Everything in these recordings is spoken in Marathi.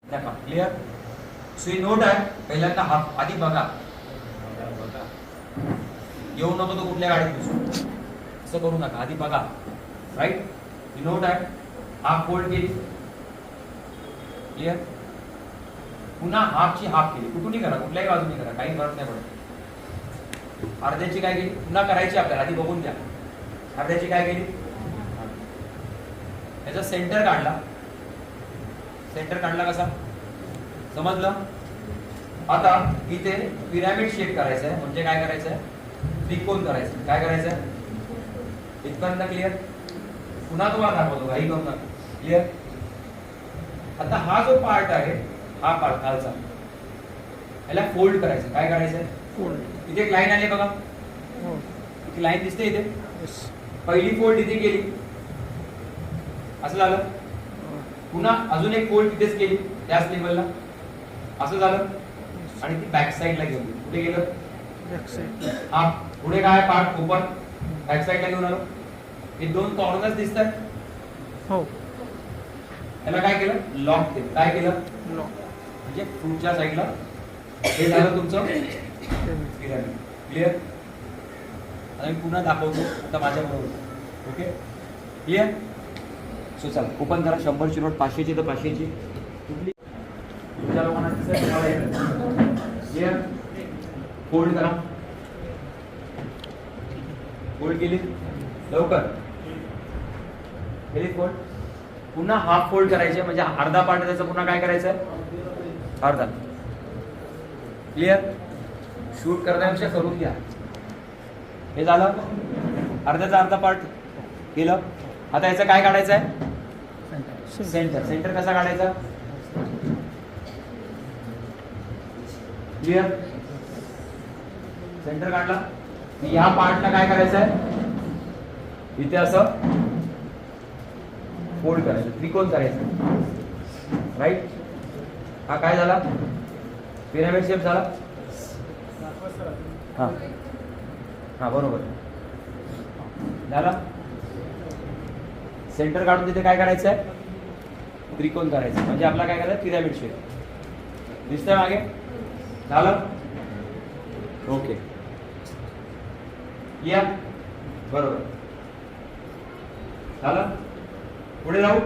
क्लिअर. सो ही नोट आहे. पहिल्यांदा हाफ आधी बघा, येऊ नको तो कुठल्या गाडीत बसू, असं करू नका, आधी बघा. राईट. ही नोट आहे, हाफ फोल्ड केली. क्लिअर. पुन्हा हाफची हाफ केली. कुठूनही करा, कुठल्याही बाजूने करा, काही फरक नाही पडत. अर्ध्याची काय केली, पुन्हा करायची आपल्याला, आधी बघून घ्या. अर्ध्याची काय केली, याचा सेंटर काढला. सेंटर काढला कसा समजलं. आता इथे पिरॅमिड शेप करायचा आहे, म्हणजे काय करायचं आहे, त्रिकोण करायचं. काय करायचं आहे इथपर्यंत. क्लिअर. पुन्हा तुम्हाला दाखवतो, काही करू नका. क्लिअर. आता हा जो पार्ट आहे, हा पार्ट खालचा, याला फोल्ड करायचं. काय करायचं आहे, इथे एक लाईन आली बघा, लाईन दिसते इथे. पहिली फोल्ड इथे केली, असं झालं. पुन्हा अजून एक फोल्ड तिथेच केली, त्याच लेवलला, असं झालं. आणि ती बॅक साइडला घेऊन कुठे गेलं, बॅक साइड. हा पुढे काय पार्ट ओपन, बॅक साइडला घेऊन आलो. हे दोन कॉर्नर्स दिसतात. हो. याला काय केलं, लॉक केलं. काय केलं, लॉक. म्हणजे पुढच्या साइडला हे झालं तुमचं पिरॅमिड. क्लिअर. आता मी पुन्हा दाखवतो, आता माझ्या बरोबर. ओके. क्लिअर. सो चला ओपन करा. 100ची नोट, 500ची तर 500ची. कुठली तुमच्या लोकांना दिसत तुम्हाला येतं. क्लिअर. फोल्ड करा. फोल्ड केली लवकर, केली फोल्ड. पुन्हा हाफ फोल्ड करायचे, म्हणजे अर्धा पार्ट त्याचा पुन्हा काय करायचं आहे, अर्धा. क्लिअर. शूट करण्यापेक्षा करून घ्या. हे झालं, अर्ध्याचा अर्धा पार्ट केलं. आता याचं काय काढायचं आहे, सेंटर. सेंटर कसा काढायचा, क्लिअर. सेंटर काढला. या पार्टला काय करायचं आहे, इथे असं फोल्ड करायचं, त्रिकोण करायचं. राईट. हा काय झाला, पिरॅमिड शेप झाला. हा हा बरोबर झाला. सेंटर काढून तिथे काय करायचं आहे, त्रिकोण करायचं, म्हणजे आपला काय करायचं, पिरॅमिड शेप. दिसतंय मागे. झालं. ओके. या बरोबर झालं. पुढे जाऊ.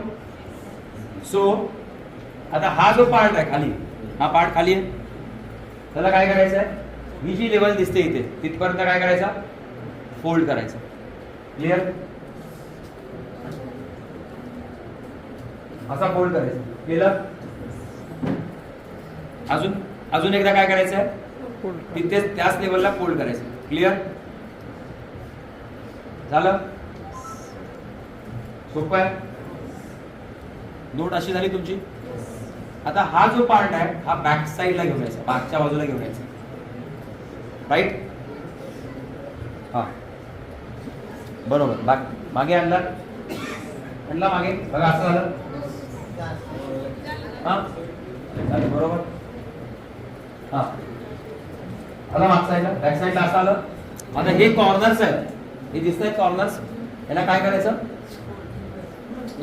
सो आता हा जो पार्ट आहे खाली, हा पार्ट खाली आहे, त्याला काय करायचं आहे, ही जी लेवल दिसते इथे तिथपर्यंत काय करायचा, फोल्ड करायचा. क्लिअर. असा फोल्ड करायचा. केलं. अजून एकदा काय करायचं आहे, तिथे त्याच लेवलला फोल्ड करायचं. क्लिअर. झालं. सोपं आहे. नोट अशी झाली तुमची. आता हा जो पार्ट आहे, हा बॅक साइडला घेऊन यायचा, मागच्या बाजूला घेऊन यायचा. राईट. हा बरोबर. मागे आणला मागे बघा, असं झालं. हा बरोबर. हा आता मागच्या साइडला, बॅक साइडला असं आलं. आता हे कॉर्नर्स आहेत, हे दिसत आहेत कॉर्नर्स. याला काय करायचं,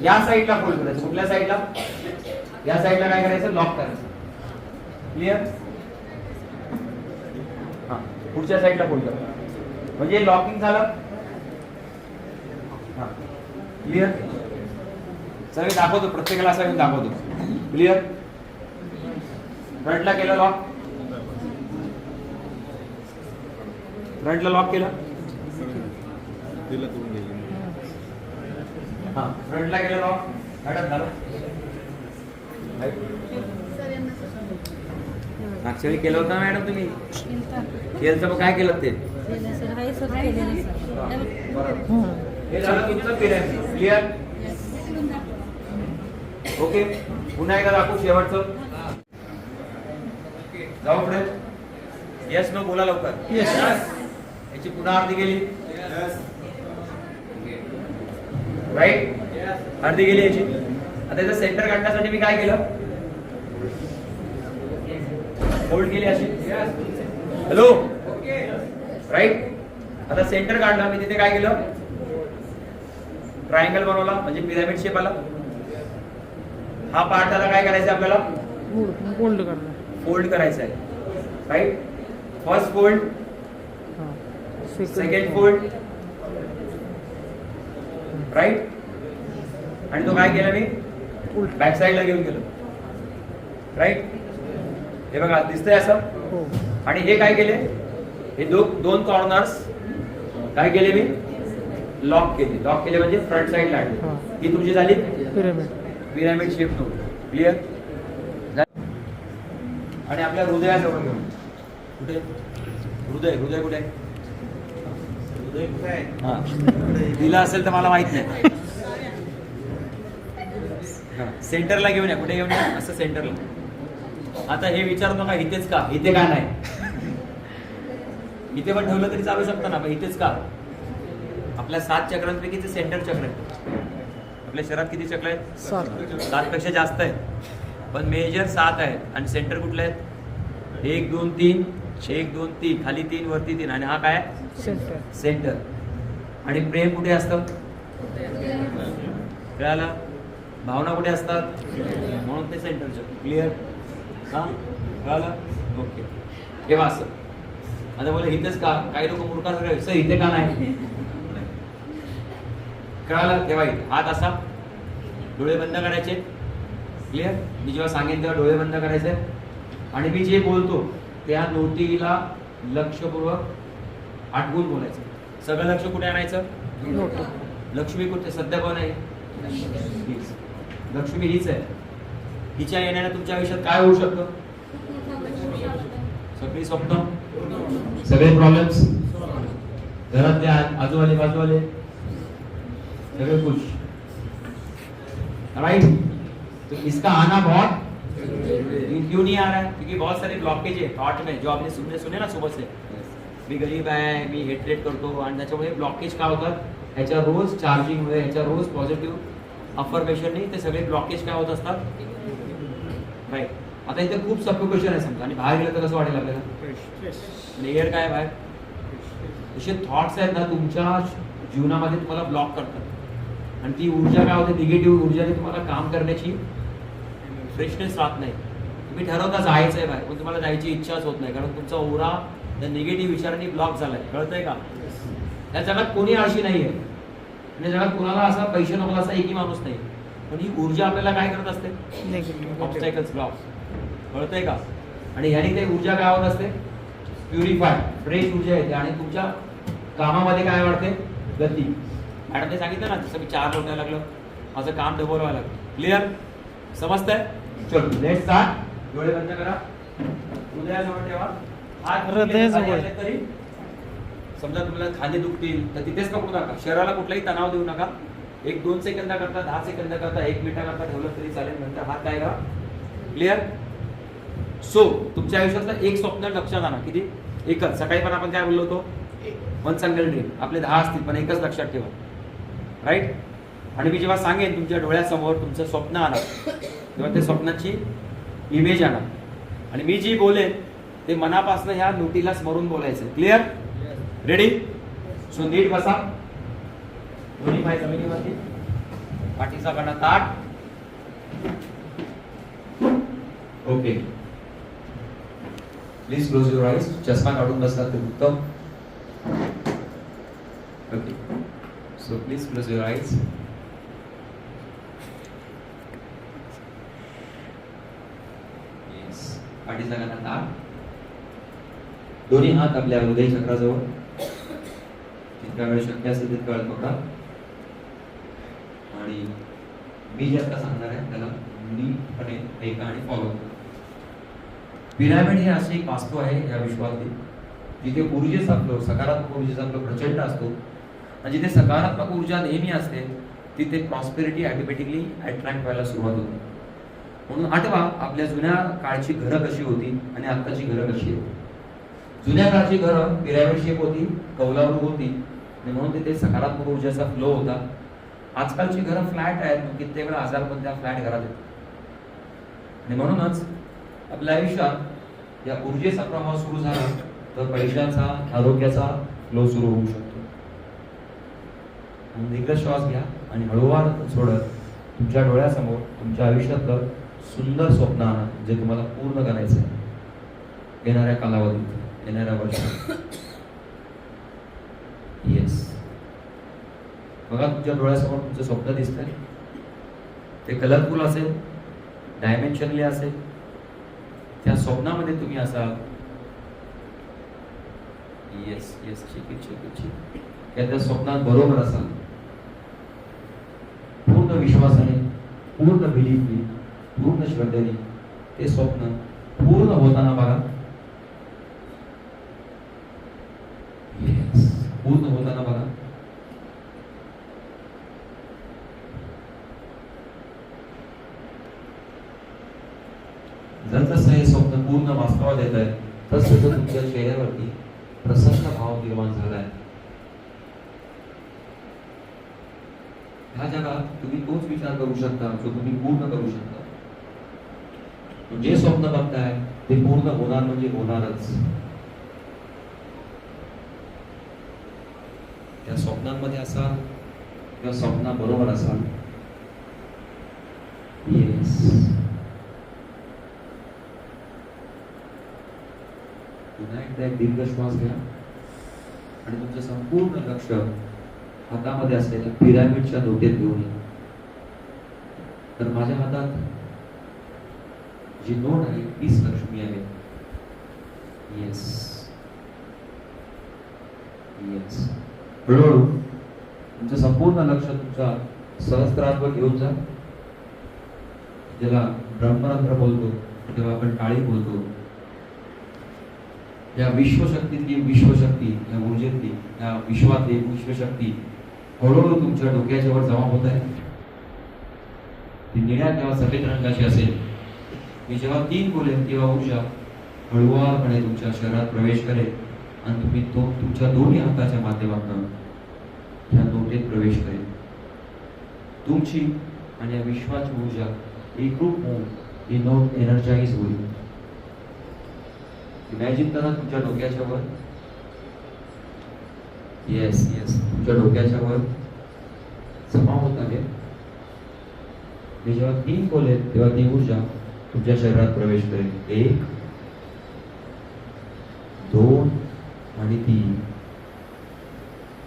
या साइडला फोल्ड करायचं. कुठल्या साइडला, या साइडला काय करायचं, लॉक करायचं. क्लिअर. हा पुढच्या साइडला फोल्ड करा, म्हणजे लॉकिंग झालं. हा क्लिअर. सगळे दाखवतो, प्रत्येकाला असं घेऊन दाखवतो. क्लिअर. फ्रंटला केलं लॉक, फ्रंटला लॉक केलं. हा फ्रंटला केलं लॉक. मॅडम झालं. मागच्या वेळी केलं होतं मॅडम तुम्ही, केलं मग काय केलं ते, हे झालं तुमचं पिरॅमिड. क्लिअर. ओके. पुन्हा एकदा दाखवू शेवटचं. जाऊ पुढे. येस नो बोला लवकर. याची पुन्हा अर्धी गेली. राईट. अर्धी गेली याची. आता याचं सेंटर काढण्यासाठी मी काय केलं, फोल्ड केली अशी. हॅलो. राईट. आता सेंटर काढला मी, तिथे काय केलं, ट्रायंगल बनवला, म्हणजे पिरॅमिड शेप आला. हा पार्ट त्याला काय करायचं आपल्याला, फोल्ड करणार. फोल्ड करायचं आहे, right. First fold, second fold, right. आणि तो काय केला मी बॅक साईडला घेऊन गेलो, राईट. हे बघा दिसतंय असं. हो. आणि हे काय केले, हे दोन कॉर्नर्स काय केले मी लॉक केले. लॉक केले म्हणजे फ्रंट साईडला आणले. ही तुमची झाली पिरॅमिड शेप नोट. क्लिअर. आणि आपल्या हृदयाजवळ घेऊन, कुठे हृदय, हृदय कुठे आहे? हृदय कुठे आहे? हा दिला असेल तर मला माहित नाही. सेंटरला घेऊन या. कुठे घेऊन या? असं सेंटरला. आता हे विचारू नका इथेच का, इथे का नाही. इथे पण ठेवलं तरी चालू शकतं ना, पण इथेच का. आपल्या 7 चक्रांपैकी ते सेंटर चक्र आहे. आपल्या शरीरात किती चक्र आहेत? 7 पेक्षा जास्त आहे, पण मेजर 7 आहेत. आणि सेंटर कुठले आहेत? 1 2 3, 1 2 3, खाली 3 वरती 3. आणि हा काय? सेंटर. आणि प्रेम कुठे असतं? कळालं? भावना कुठे असतात? म्हणून ते सेंटरचं. क्लिअर. हा कळालं? ओके. केव्हा असं आता बोला इथेच का, काही लोक मूर्खासारखं सर इथे का नाही. कळालं? तेव्हा इथे हात असा, डोळे बंद करायचे. क्लिअर. मी जेव्हा सांगेन तेव्हा डोळे बंद करायचे. आणि मी जे बोलतो त्या नोटीला लक्षपूर्वक आठवून बोलायचं. सगळं लक्ष कुठे आणायचं? लक्ष्मी कुठे? सध्या कोण आहे? लक्ष्मी हीच आहे. हिच्या येण्याने तुमच्या आयुष्यात काय होऊ शकतं? सगळी स्वप्न, सगळे प्रॉब्लेम्स, घरातले आजूबाजू बाजूवाले सगळे खुश, राइट. तो इसका आना बहुत क्यों नहीं आ रहा है? क्योंकि बहुत सारे ब्लॉकेज है थॉट में, जो आपने सुने ना सुबह से. मी गरीब आहे, मी हेट करतो, आणि त्याच्यामुळे ब्लॉकेज काय होतात? ह्याच्या रोज चार्जिंग मुळे, ह्याच्या रोज पॉझिटिव्ह अफर्मेशन नाही, ते सगळे ब्लॉकेज काय होत असतात, राईट. आता इथे खूप सफोकेशन आहे समजा, आणि बाहेर गेलं तर कसं वाटेल आपल्याला? आणि एअर काय बाहेर? असे थॉट्स आहेत ना तुमच्या जीवनामध्ये तुम्हाला ब्लॉक करतात. आणि ती ऊर्जा काय होते? निगेटिव्ह ऊर्जाने तुम्हाला काम करण्याची फ्रेशनेस राहत नाही. तुम्ही ठरवता जायचं आहे बाहेर, पण तुम्हाला जायची इच्छाच होत नाही, कारण तुमचा ओरा त्या निगेटिव्ह विचारांनी ब्लॉक झालाय. कळतंय का? या जगात कोणी आळशी नाहीये, आणि जगात कोणाला असा पैसे नको असा एकही माणूस नाही. पण ही ऊर्जा आपल्याला काय करत असते? Obstacles, blocks. कळतंय का? आणि ह्याने ते ऊर्जा काय होत असते? प्युरिफाय, फ्रेश ऊर्जा येते. आणि तुमच्या कामामध्ये काय वाढते? गती. मॅडमने सांगितलं ना, जसं मी 4 लोटायला लागलं, माझं काम डबल व्हायला लागलं. क्लिअर? समजतंय? चलो लेट्स स्टार्ट. डोळे बंद करा, हृदयाजवळ ठेवा. हात हृदयाजवळ तरी समजा तुम्हाला खांदे दुखतील तर तिथेच पकडू नका. शरीराला कुठलाही तणाव देऊ नका. 1-2 सेकंद करता, 10 सेकंद करता, 1 मिनिट करता ठेवलं तरी चालेल. नंतर हात काय करा. क्लिअर? सो तुमच्या आयुष्यातलं एक स्वप्न लक्षात आणा. किती? एकच. सकाळी पण आपण काय बोललो होतो? 1 सिंगल ड्रीम. आपले 10 असतील पण एकच लक्षात ठेवा, राईट. आणि मी जेव्हा सांगेन तुमच्या डोळ्यासमोर तुमचं स्वप्न आणा, तेव्हा ते स्वप्नाची इमेज आणा. आणि मी जी बोलेन ते मनापासून ह्या नोटीला स्मरून बोलायचं. क्लिअर? रेडी? सो नीट बसा. दोन्ही पाय जमिनीवरती, पाठीचा कणा ताठ. Okay. Please close your eyes. चष्मा काढून बसला तर उत्तम. Okay. So please close your eyes. Yes. पाठीचा कणा ताठ. दोन्ही हात आपल्या हृदय चक्राजवळ. जितका वेळ शक्य असेल तितका वेळ पकडा. आणि मी जे आता सांगणार आहे त्याला नीटपणे ऐका आणि फॉलो करा. पिरॅमिड हे असे एक वास्तू आहे या विश्वातली, जिथे ऊर्जेचा फ्लो, सकारात्मक ऊर्जेचा फ्लो प्रचंड असतो. आणि जिथे सकारात्मक ऊर्जा नेहमी असते तिथे प्रॉस्पेरिटी ऑटोमॅटिकली अट्रॅक्ट व्हायला सुरुवात होते. म्हणून आठवा आपल्या जुन्या काळची घरं कशी होती आणि आत्ताची घरं कशी आहेत. जुन्या काळची घरं पिरॅमिड शेप होती, कौलारू होती, आणि म्हणून तिथे सकारात्मक ऊर्जेचा फ्लो होता. आजकालची घरं फ्लॅट आहेत, कित्येक वेळा आजार पण त्या फ्लॅट घरात येतात. आणि म्हणूनच आपल्या आयुष्यात या ऊर्जेचा प्रवाह सुरू झाला तर पैशाचा, आरोग्याचा फ्लो सुरू होऊ शकतो. दीर्घ श्वास घ्या आणि हळूवार सोडत तुमच्या डोळ्यासमोर तुमच्या आयुष्यातलं सुंदर स्वप्न आणा जे तुम्हाला पूर्ण करायचं आहे येणाऱ्या कालावधीत, येणाऱ्या वर्षात. येस, बघा तुमच्या डोळ्यासमोर तुमचं स्वप्न दिसतंय. ते कलरफुल असेल, डायमेन्शनली असेल. त्या स्वप्नामध्ये तुम्ही असाल. येस येस, ठीक आहे ठीक आहे ठीक आहे. त्या स्वप्नात बरोबर असाल. पूर्ण विश्वासाने, पूर्ण बिलीफने, पूर्ण श्रद्धेने ते स्वप्न पूर्ण होताना बघा. येस, पूर्ण होताना बघा. जसं हे स्वप्न पूर्ण वास्तवात येत आहे तसं तुमच्या चेहऱ्यावरती प्रसन्न भाव निर्माण झालाय. ह्या जगात तुम्ही तोच विचार करू शकता जो तुम्ही पूर्ण करू शकता. जे स्वप्न बघताय ते पूर्ण होणार म्हणजे होणारच. त्या स्वप्नांमध्ये असाल किंवा स्वप्नाबरोबर असाल. येस, पुन्हा एकदा एक दीर्घ श्वास घ्या आणि तुमचं संपूर्ण लक्ष हातामध्ये असलेल्या पिरामिडच्या नोटेत घेऊन या. तर माझ्या हातात जी नोट आहे तीच लक्ष्मी आहे. येस येस, हळूहळू तुमचं संपूर्ण लक्ष तुमच्या सहस्त्रावर घेऊन जा. ज्याला ब्रह्मरंध्र बोलतो, तेव्हा आपण टाळी बोलतो. या विश्वशक्तीतली विश्वशक्ती, या ऊर्जेतली, या विश्वातली विश्वशक्ती हळूहळू तुमच्या डोक्याच्या वर जमा होत आहे. ती निळ्या किंवा सफेद रंगाची असेल. मी जेव्हा 3 बोलेन तेव्हा ऊर्जा हळुवारपणे तुमच्या शरीरात प्रवेश करेल आणि तुम्ही तो तुमच्या दोन्ही हाताच्या माध्यमातून ह्या नोटेत प्रवेश करेल. तुमची आणि या विश्वाची ऊर्जा एकरूप होऊन ही नोट एनर्जाइज होईल. इमॅजिन करा तुमच्या डोक्याच्या वर. येस येस, तुमच्या डोक्याच्या वर जमा होत आहे. मी जेव्हा 3 बोलेन तेव्हा ती ऊर्जा तुमच्या शरीरात प्रवेश करेल. 1 2 आणि 3.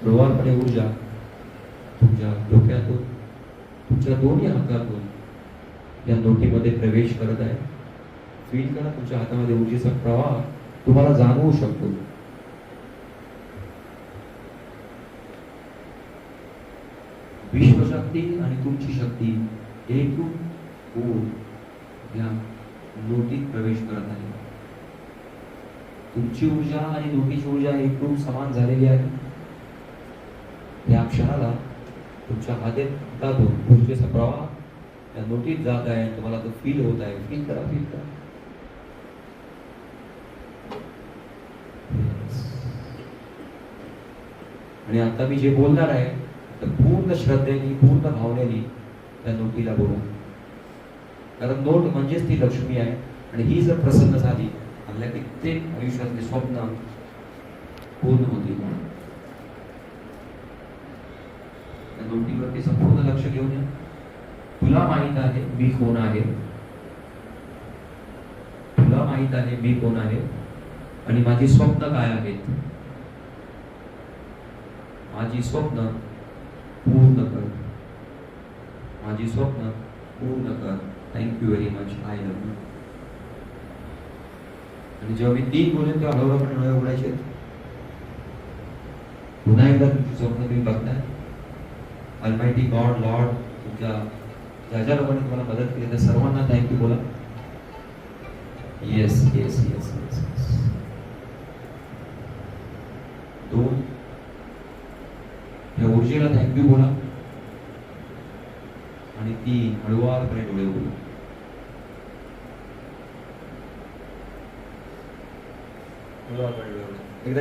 हळुवारपणे ऊर्जा तुमच्या डोक्यातून, तुमच्या दोन्ही हातातून या नोटीमध्ये प्रवेश करत आहे. फील करा तुमच्या हातामध्ये ऊर्जेचा प्रवाह तुम्हाला जाणवू शकतो. विश्वशक्ती आणि तुमची शक्ती एकरूप होऊन या नोटीत प्रवेश करत आहे. तुमची ऊर्जा आणि नोटीची ऊर्जा एकरूप समान झालेली आहे. या क्षणाला तुमच्या हातातून ऊर्जेचा प्रवाह या नोटीत जात आहे. तुम्हाला तो फील होत आहे. फील करा, फील करा. आणि आता मी जे बोलणार आहे तर पूर्ण श्रद्धेने, पूर्ण भावनेने त्या नोटीला बोला. कारण नोट म्हणजेच ती लक्ष्मी आहे आणि ही जर प्रसन्न झाली आपल्या कित्येक आयुष्यातले स्वप्न पूर्ण होतील. त्या नोटीवरती संपूर्ण लक्ष घेऊन या. तुला माहित आहे मी कोण आहे. तुला माहित आहे मी कोण आहे आणि माझी स्वप्न काय आहेत. माझी स्वप्न पूर्ण कर. माझी स्वप्न पूर्ण कर. Thank you very much. I love you. आणि जेव्हा मी 3 बोलेन तेव्हा हळूहळू डोळे उघडायचे. पुन्हा एकदा तुमची स्वप्न तुम्ही बघताय. अल्मायटी गॉड, लॉर्ड, तुमच्या ज्या ज्या लोकांनी तुम्हाला मदत केली त्या सर्वांना थँक्यू बोला. Yes yes yes yes. 2 या ऊर्जेला थँक्यू बोला आणि 3 हळुवारपणे डोळे उघडा. हळुवारपणे डोळे उघडा. एकदा